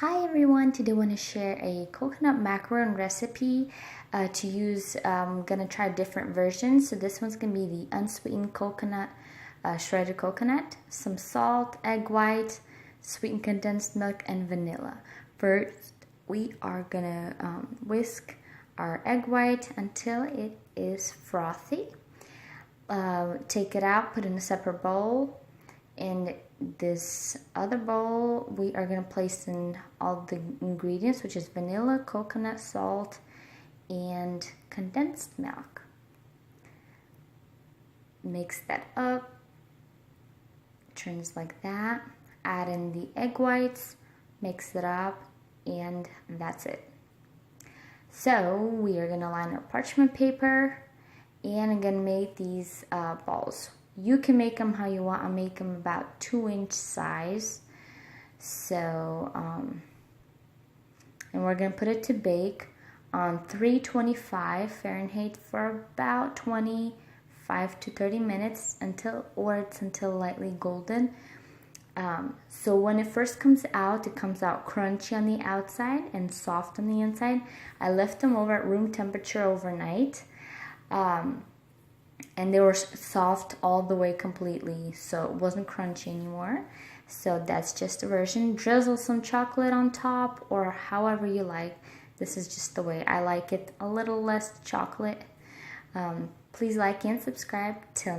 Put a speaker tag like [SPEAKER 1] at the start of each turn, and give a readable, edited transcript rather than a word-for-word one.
[SPEAKER 1] Hi everyone, today I want to share a coconut macaron recipe to use. I'm going to try different versions. So this one's going to be the unsweetened coconut, shredded coconut, some salt, egg white, sweetened condensed milk, and vanilla. First, we are going to whisk our egg white until it is frothy. Take it out, put it in a separate bowl. In this other bowl, we are going to place in all the ingredients, which is vanilla, coconut, salt, and condensed milk. Mix that up, turns like that. Add in the egg whites, mix it up, and that's it. So we are going to line our parchment paper, and I'm going to make these balls. You can make them how you want. I'll make them about 2-inch size. So, and we're going to put it to bake on 325 Fahrenheit for about 25 to 30 minutes until lightly golden. So when it first comes out, it comes out crunchy on the outside and soft on the inside. I left them over at room temperature overnight. And they were soft all the way completely, so it wasn't crunchy anymore. So that's just a version. Drizzle some chocolate on top or however you like. This is just the way I like it, a little less chocolate. Please like and subscribe. Till